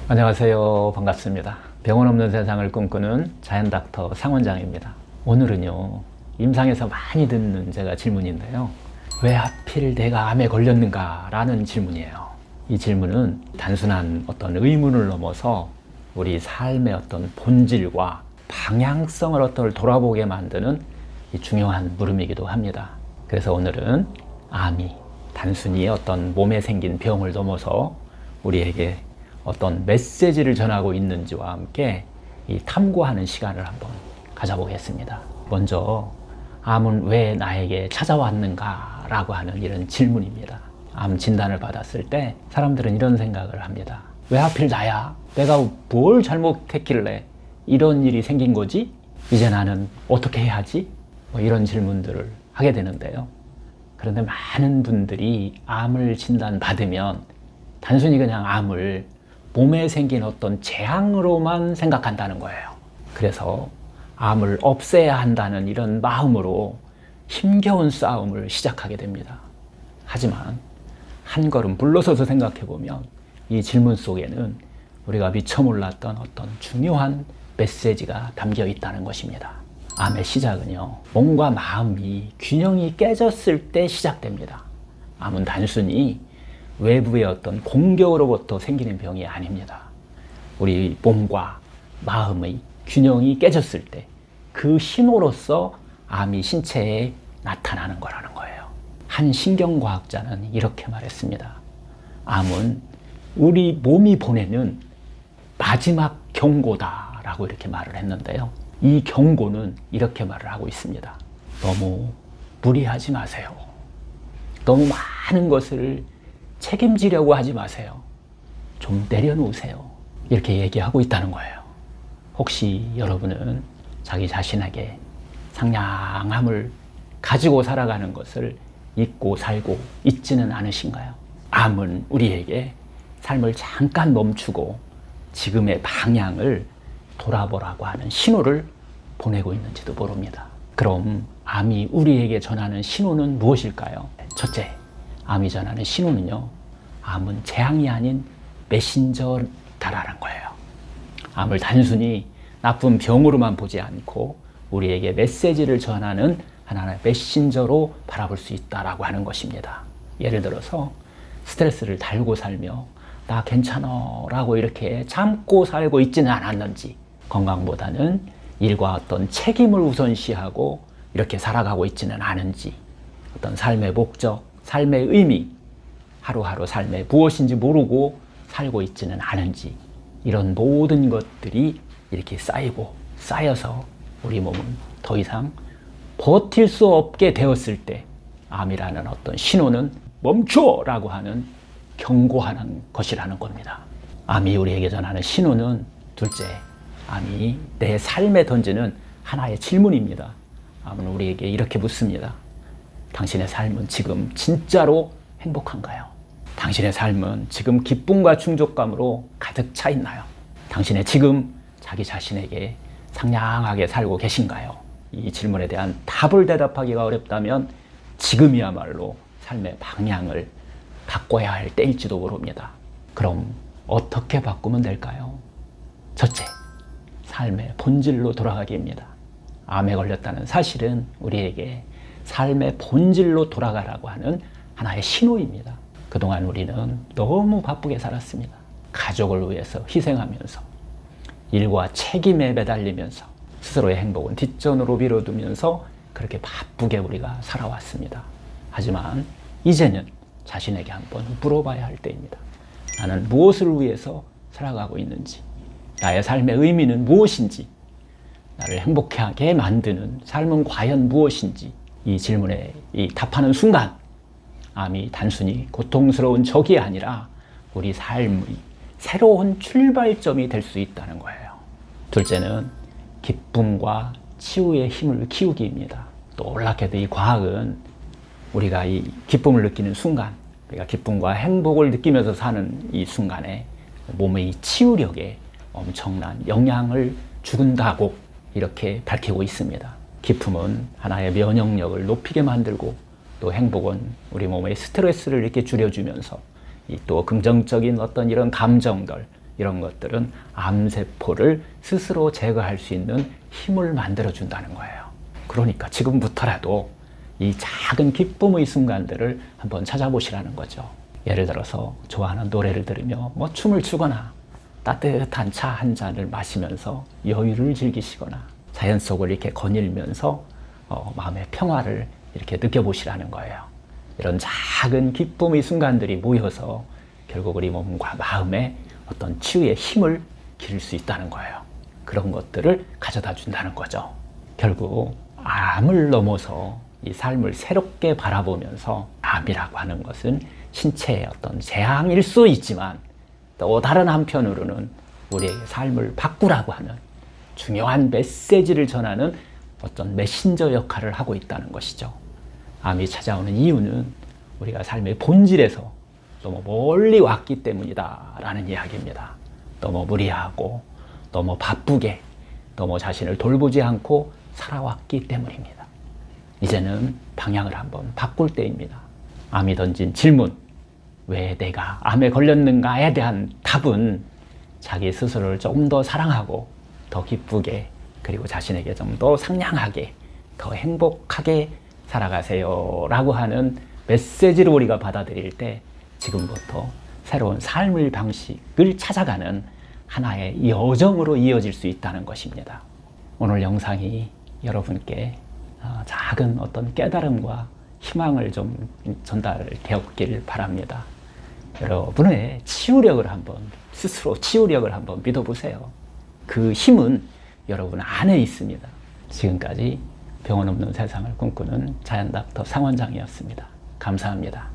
안녕하세요. 반갑습니다. 병원 없는 세상을 꿈꾸는 자연닥터 상원장입니다. 오늘은요, 임상에서 많이 듣는 제가 질문인데요. 왜 하필 내가 암에 걸렸는가? 라는 질문이에요. 이 질문은 단순한 어떤 의문을 넘어서 우리 삶의 어떤 본질과 방향성을 돌아보게 만드는 이 중요한 물음이기도 합니다. 그래서 오늘은 암이 단순히 어떤 몸에 생긴 병을 넘어서 우리에게 어떤 메시지를 전하고 있는지와 함께 이 탐구하는 시간을 한번 가져보겠습니다. 먼저 암은 왜 나에게 찾아왔는가 라고 하는 이런 질문입니다. 암 진단을 받았을 때 사람들은 이런 생각을 합니다. 왜 하필 나야? 내가 뭘 잘못했길래 이런 일이 생긴 거지? 이제 나는 어떻게 해야지? 이런 질문들을 하게 되는데요. 그런데 많은 분들이 암을 진단받으면 단순히 그냥 암을 몸에 생긴 어떤 재앙으로만 생각한다는 거예요. 그래서 암을 없애야 한다는 이런 마음으로 힘겨운 싸움을 시작하게 됩니다. 하지만 한 걸음 물러서서 생각해 보면 이 질문 속에는 우리가 미처 몰랐던 어떤 중요한 메시지가 담겨 있다는 것입니다. 암의 시작은요, 몸과 마음이 균형이 깨졌을 때 시작됩니다. 암은 단순히 외부의 어떤 공격으로부터 생기는 병이 아닙니다. 우리 몸과 마음의 균형이 깨졌을 때 그 신호로서 암이 신체에 나타나는 거라는 거예요. 한 신경과학자는 이렇게 말했습니다. 암은 우리 몸이 보내는 마지막 경고다라고 이렇게 말을 했는데요. 이 경고는 이렇게 말을 하고 있습니다. 너무 무리하지 마세요. 너무 많은 것을 책임지려고 하지 마세요. 좀 내려놓으세요. 이렇게 얘기하고 있다는 거예요. 혹시 여러분은 자기 자신에게 상냥함을 가지고 살아가는 것을 잊고 살고 있지는 않으신가요? 암은 우리에게 삶을 잠깐 멈추고 지금의 방향을 돌아보라고 하는 신호를 보내고 있는지도 모릅니다. 그럼 암이 우리에게 전하는 신호는 무엇일까요? 첫째, 암이 전하는 신호는요, 암은 재앙이 아닌 메신저다라는 거예요. 암을 단순히 나쁜 병으로만 보지 않고 우리에게 메시지를 전하는 하나의 메신저로 바라볼 수 있다라고 하는 것입니다. 예를 들어서 스트레스를 달고 살며 나 괜찮아 라고 이렇게 참고 살고 있지는 않았는지, 건강보다는 일과 어떤 책임을 우선시하고 이렇게 살아가고 있지는 않은지, 어떤 삶의 목적, 삶의 의미, 하루하루 삶에 무엇인지 모르고 살고 있지는 않은지, 이런 모든 것들이 이렇게 쌓여서 우리 몸은 더 이상 버틸 수 없게 되었을 때 암이라는 어떤 신호는 멈춰라고 하는 경고하는 것이라는 겁니다. 암이 우리에게 전하는 신호는 둘째, 암이 내 삶에 던지는 하나의 질문입니다. 암은 우리에게 이렇게 묻습니다. 당신의 삶은 지금 진짜로 행복한가요? 당신의 삶은 지금 기쁨과 충족감으로 가득 차 있나요? 당신의 지금 자기 자신에게 상냥하게 살고 계신가요? 이 질문에 대한 답을 대답하기가 어렵다면 지금이야말로 삶의 방향을 바꿔야 할 때일지도 모릅니다. 그럼 어떻게 바꾸면 될까요? 첫째, 삶의 본질로 돌아가기입니다. 암에 걸렸다는 사실은 우리에게 삶의 본질로 돌아가라고 하는 하나의 신호입니다. 그동안 우리는 너무 바쁘게 살았습니다. 가족을 위해서 희생하면서, 일과 책임에 매달리면서, 스스로의 행복은 뒷전으로 미뤄두면서 그렇게 바쁘게 우리가 살아왔습니다. 하지만 이제는 자신에게 한번 물어봐야 할 때입니다. 나는 무엇을 위해서 살아가고 있는지, 나의 삶의 의미는 무엇인지, 나를 행복하게 만드는 삶은 과연 무엇인지, 이 질문에 답하는 순간 암이 단순히 고통스러운 적이 아니라 우리 삶의 새로운 출발점이 될 수 있다는 거예요. 둘째는 기쁨과 치유의 힘을 키우기입니다. 놀랍게도 이 과학은 우리가 이 기쁨을 느끼는 순간, 우리가 기쁨과 행복을 느끼면서 사는 이 순간에 몸의 치유력에 엄청난 영향을 주는다고 이렇게 밝히고 있습니다. 기쁨은 하나의 면역력을 높이게 만들고, 또 행복은 우리 몸의 스트레스를 이렇게 줄여주면서 또 긍정적인 어떤 이런 감정들, 이런 것들은 암세포를 스스로 제거할 수 있는 힘을 만들어준다는 거예요. 그러니까 지금부터라도 이 작은 기쁨의 순간들을 한번 찾아보시라는 거죠. 예를 들어서 좋아하는 노래를 들으며 뭐 춤을 추거나 따뜻한 차 한 잔을 마시면서 여유를 즐기시거나 자연 속을 이렇게 거닐면서 마음의 평화를 이렇게 느껴보시라는 거예요. 이런 작은 기쁨의 순간들이 모여서 결국 우리 몸과 마음에 어떤 치유의 힘을 기를 수 있다는 거예요. 그런 것들을 가져다 준다는 거죠. 결국 암을 넘어서 이 삶을 새롭게 바라보면서 암이라고 하는 것은 신체의 어떤 재앙일 수 있지만 또 다른 한편으로는 우리의 삶을 바꾸라고 하는 중요한 메시지를 전하는 어떤 메신저 역할을 하고 있다는 것이죠. 암이 찾아오는 이유는 우리가 삶의 본질에서 너무 멀리 왔기 때문이다 라는 이야기입니다. 너무 무리하고 너무 바쁘게 너무 자신을 돌보지 않고 살아왔기 때문입니다. 이제는 방향을 한번 바꿀 때입니다. 암이 던진 질문, 왜 내가 암에 걸렸는가에 대한 답은 자기 스스로를 좀 더 사랑하고 더 기쁘게 그리고 자신에게 좀 더 상냥하게 더 행복하게 살아가세요 라고 하는 메시지를 우리가 받아들일 때 지금부터 새로운 삶의 방식을 찾아가는 하나의 여정으로 이어질 수 있다는 것입니다. 오늘 영상이 여러분께 작은 어떤 깨달음과 희망을 좀 전달되었길 바랍니다. 여러분의 치유력을 한번 스스로 치유력을 한번 믿어보세요. 그 힘은 여러분 안에 있습니다. 지금까지 병원 없는 세상을 꿈꾸는 자연닥터 상원장이었습니다. 감사합니다.